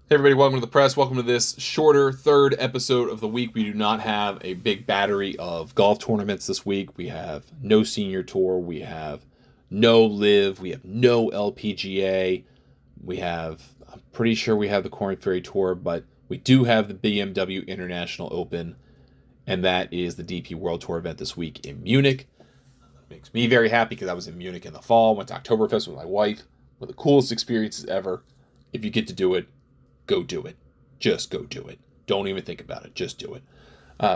Hey everybody, welcome to the press. Welcome to this shorter third episode of the week. We do not have a big battery of golf tournaments this week. We have no senior tour. We have no live. We have no LPGA. I'm pretty sure we have the Corn Ferry Tour, but we do have the BMW International Open, and that is the DP World Tour event this week in Munich. It makes me very happy because I was in Munich in the fall, went to Oktoberfest with my wife. One of the coolest experiences ever. If you get to do it, go do it. Just go do it. Don't even think about it. Just do it.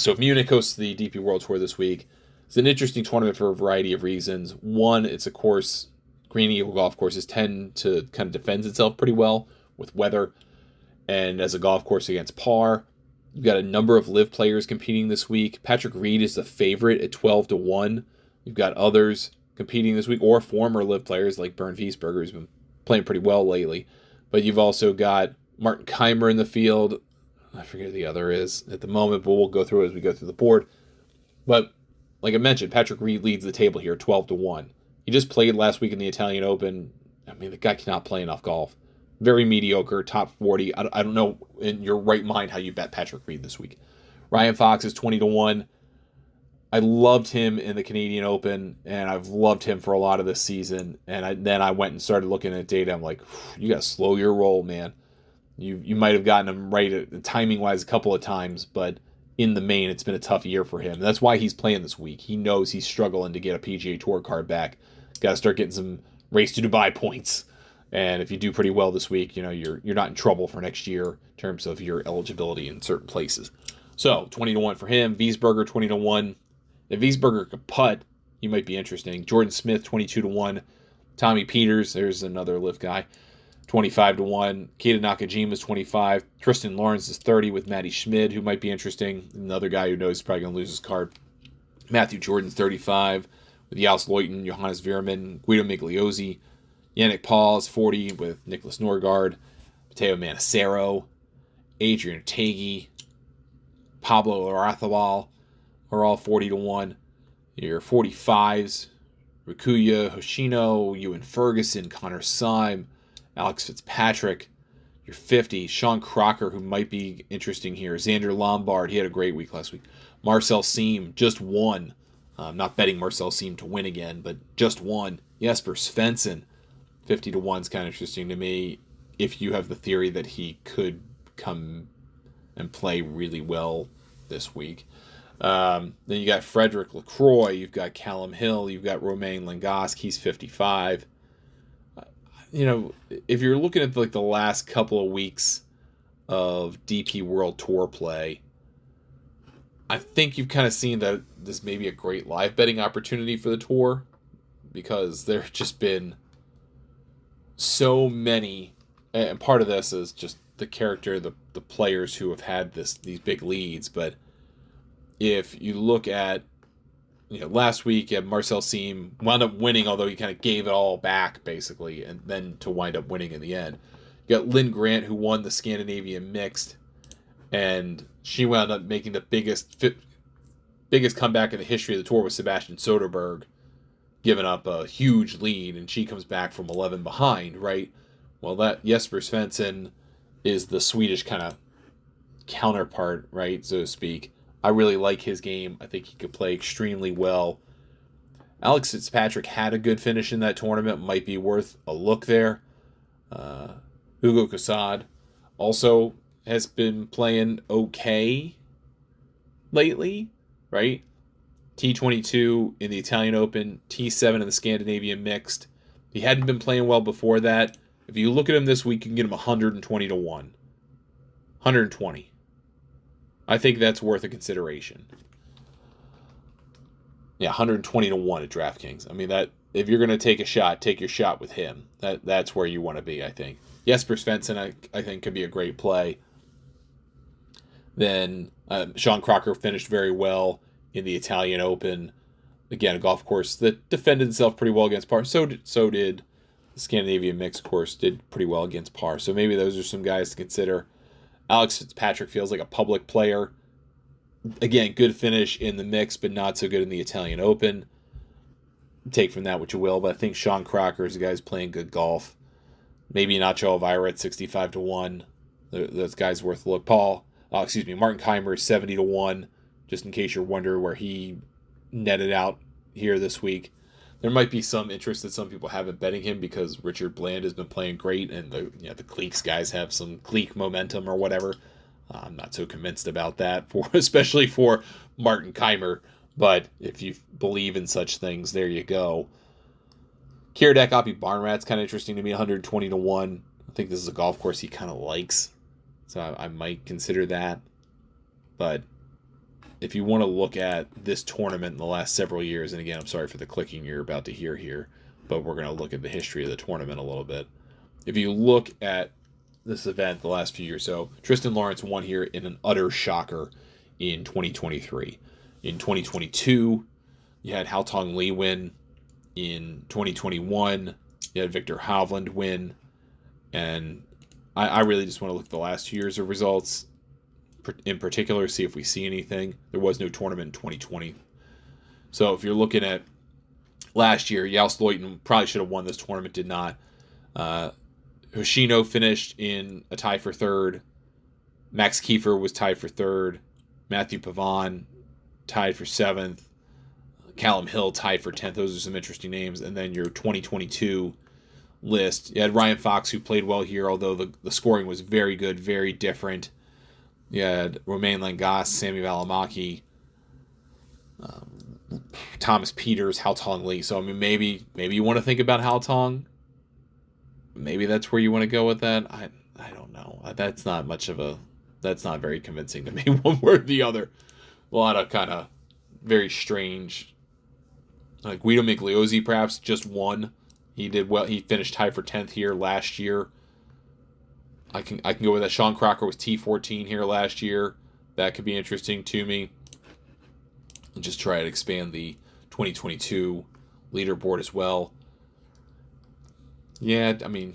So if Munich hosts the DP World Tour this week, it's an interesting tournament for a variety of reasons. One, it's a course, Green Eagle golf courses tend to kind of defend itself pretty well with weather. And as a golf course against par, you've got a number of live players competing this week. Patrick Reed is the favorite at 12 to 1. You've got others competing this week, or former live players like Bernd Wiesberger, who's been playing pretty well lately. But you've also got Martin Keimer in the field. I forget who the other is at the moment, but we'll go through it as we go through the board. But like I mentioned, Patrick Reed leads the table here 12 to 1. He just played last week in the Italian Open. I mean, the guy cannot play enough golf. Very mediocre, top 40. I don't know in your right mind how you bet Patrick Reed this week. Ryan Fox is 20 to 1. I loved him in the Canadian Open, and I've loved him for a lot of this season. And then I went and started looking at data. I'm like, you got to slow your roll, man. You might have gotten him right timing wise a couple of times, but in the main, it's been a tough year for him. That's why he's playing this week. He knows he's struggling to get a PGA Tour card back. Got to start getting some race to Dubai points. And if you do pretty well this week, you're not in trouble for next year in terms of your eligibility in certain places. So 20 to 1 for him. Wiesberger 20 to 1. If Wiesberger could putt, he might be interesting. Jordan Smith 22 to 1. Tommy Peters, there's another lift guy. 25 to 1. Keita Nakajima is 25. Tristan Lawrence is 30 with Matty Schmid, who might be interesting. Another guy who knows he's probably going to lose his card. Matthew Jordan's 35 with Jals Leuten, Johannes Veerman, Guido Migliozzi. Yannick Paul is 40 with Nicholas Norgard. Mateo Manacero. Adrian Tagey. Pablo Arazabal are all 40 to 1. Your 45s. Rikuya Hoshino, Ewan Ferguson, Connor Syme, Alex Fitzpatrick. Your 50, Sean Crocker, who might be interesting here. Xander Lombard, he had a great week last week. Marcel Siem, just won. I'm not betting Marcel Siem to win again, but just won. Jesper Svensson, 50 to 1 is kind of interesting to me if you have the theory that he could come and play really well this week. Then you got Frederick LaCroix, you've got Callum Hill, you've got Romain Langosk, he's 55. If you're looking at the last couple of weeks of DP World Tour play, I think you've kind of seen that this may be a great live betting opportunity for the tour because there have just been so many, and part of this is just the character, the players who have had these big leads, but if you look at, last week, Marcel Siem wound up winning, although he kind of gave it all back, basically, and then to wind up winning in the end. You got Lynn Grant, who won the Scandinavian Mixed, and she wound up making the biggest comeback in the history of the tour with Sebastian Soderberg, giving up a huge lead, and she comes back from 11 behind, right? Well, that Jesper Svensson is the Swedish kind of counterpart, right, so to speak. I really like his game. I think he could play extremely well. Alex Fitzpatrick had a good finish in that tournament. Might be worth a look there. Hugo Cassad also has been playing okay lately, right? T22 in the Italian Open, T7 in the Scandinavian Mixed. He hadn't been playing well before that. If you look at him this week, you can get him 120 to 1. 120. I think that's worth a consideration. Yeah, 120 to 1 at DraftKings. I mean, that if you're going to take a shot, take your shot with him. That's where you want to be, I think. Jesper Svensson, I think, could be a great play. Then Sean Crocker finished very well in the Italian Open. Again, a golf course that defended itself pretty well against par. So did the Scandinavian Mixed course, did pretty well against par. So maybe those are some guys to consider. Alex Fitzpatrick feels like a public player. Again, good finish in the mix, but not so good in the Italian Open. Take from that what you will, but I think Sean Crocker is a guy who's playing good golf. Maybe Nacho Elvira at 65 to 1. Those guys worth a look. Martin Keimer is 70-1, just in case you're wondering where he netted out here this week. There might be some interest that some people have in betting him because Richard Bland has been playing great, and the Cleeks guys have some Cleek momentum or whatever. I'm not so convinced about that, especially for Martin Keimer. But if you believe in such things, there you go. Kiradech Oppie Barnrat's kind of interesting to me, 120-1. I think this is a golf course he kind of likes, so I might consider that. But if you want to look at this tournament in the last several years, and again, I'm sorry for the clicking you're about to hear here, but we're going to look at the history of the tournament a little bit. If you look at this event the last few years, so Tristan Lawrence won here in an utter shocker in 2023. In 2022, you had Hao Tong Lee win. In 2021, you had Victor Hovland win. And I really just want to look at the last 2 years of results in particular, see if we see anything. There was no tournament in 2020. So if you're looking at last year, Joost Luiten probably should have won this tournament, did not. Hoshino finished in a tie for third. Max Kiefer was tied for third. Matthew Pavon tied for seventh. Callum Hill tied for 10th. Those are some interesting names. And then your 2022 list, you had Ryan Fox, who played well here, although the scoring was very good, very different. You had Romain Langas, Sami Valimaki, Thomas Peters, Hao Tong Lee. So, I mean, maybe you want to think about Hao Tong. Maybe that's where you want to go with that. I don't know. That's not very convincing to me, one way or the other. A lot of kind of very strange. Guido Migliozzi perhaps just won. He did well. He finished tied for 10th here last year. I can go with that. Sean Crocker was T14 here last year. That could be interesting to me. And just try to expand the 2022 leaderboard as well. Yeah, I mean,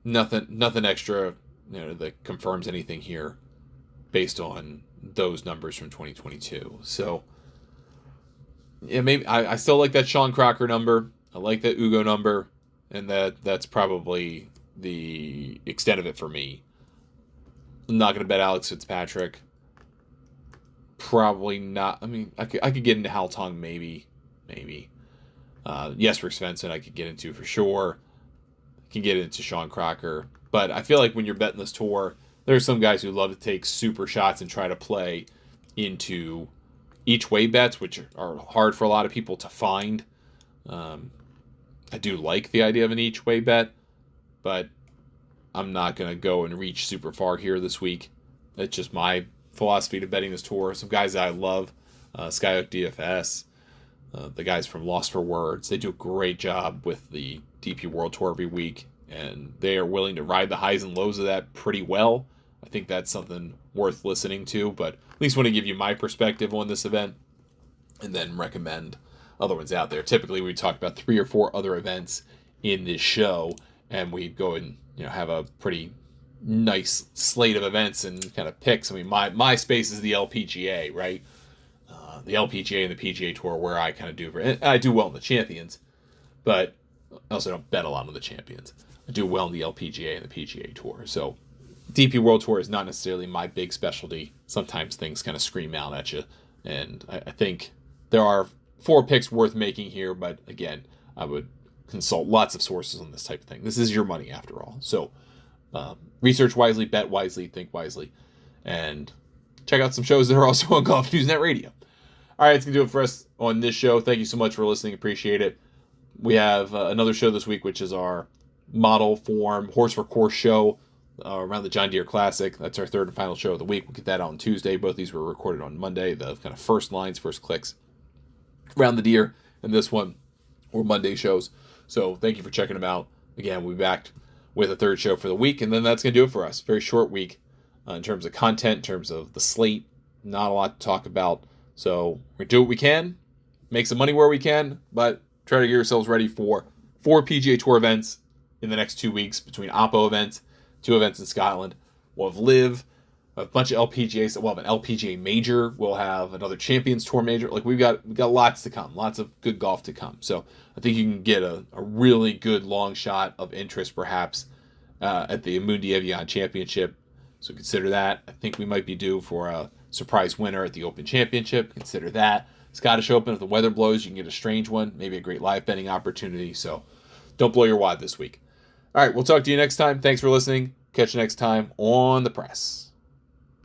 nothing extra, that confirms anything here based on those numbers from 2022. So, yeah, maybe I still like that Sean Crocker number. I like that Ugo number, and that's probably the extent of it for me. I'm not going to bet Alex Fitzpatrick. Probably not. I mean, I could get into Hal Tong maybe. Jesper Svensson I could get into for sure. I can get into Sean Crocker. But I feel like when you're betting this tour, there's some guys who love to take super shots and try to play into each way bets, which are hard for a lot of people to find. I do like the idea of an each way bet, but I'm not going to go and reach super far here this week. It's just my philosophy to betting this tour. Some guys that I love, Skyhook DFS, the guys from Lost for Words, they do a great job with the DP World Tour every week, and they are willing to ride the highs and lows of that pretty well. I think that's something worth listening to, but at least want to give you my perspective on this event and then recommend other ones out there. Typically, we talk about 3 or 4 other events in this show, and we'd go and have a pretty nice slate of events and kind of picks. I mean, my space is the LPGA, right? The LPGA and the PGA Tour, where I kind of do, and I do well in the Champions, but I also don't bet a lot on the Champions. I do well in the LPGA and the PGA Tour. So DP World Tour is not necessarily my big specialty. Sometimes things kind of scream out at you, and I think there are 4 picks worth making here, but again, I would consult lots of sources on this type of thing. This is your money after all. So research wisely, bet wisely, think wisely, and check out some shows that are also on Golf News Net Radio. All right, it's going to do it for us on this show. Thank you so much for listening. Appreciate it. We have another show this week, which is our model form horse for course show around the John Deere Classic. That's our 3rd and final show of the week. We'll get that on Tuesday. Both these were recorded on Monday, the kind of first lines, first clicks around the Deere, and this one were Monday shows. So thank you for checking them out. Again, we'll be back with a 3rd show for the week, and then that's going to do it for us. Very short week in terms of content, in terms of the slate. Not a lot to talk about. So we're going to do what we can, make some money where we can, but try to get ourselves ready for 4 PGA Tour events in the next 2 weeks between Oppo events, 2 events in Scotland. We'll have Live, a bunch of LPGAs. We'll have an LPGA major. We'll have another Champions Tour major. Like we've got lots to come, lots of good golf to come. So I think you can get a really good long shot of interest perhaps at the Amundi Evian Championship So consider that. I think we might be due for a surprise winner at the Open Championship. Consider that. Scottish Open, if the weather blows, you can get a strange one. Maybe a great live betting opportunity. So don't blow your wad this week. All right, we'll talk to you next time. Thanks for listening. Catch you next time on The Press.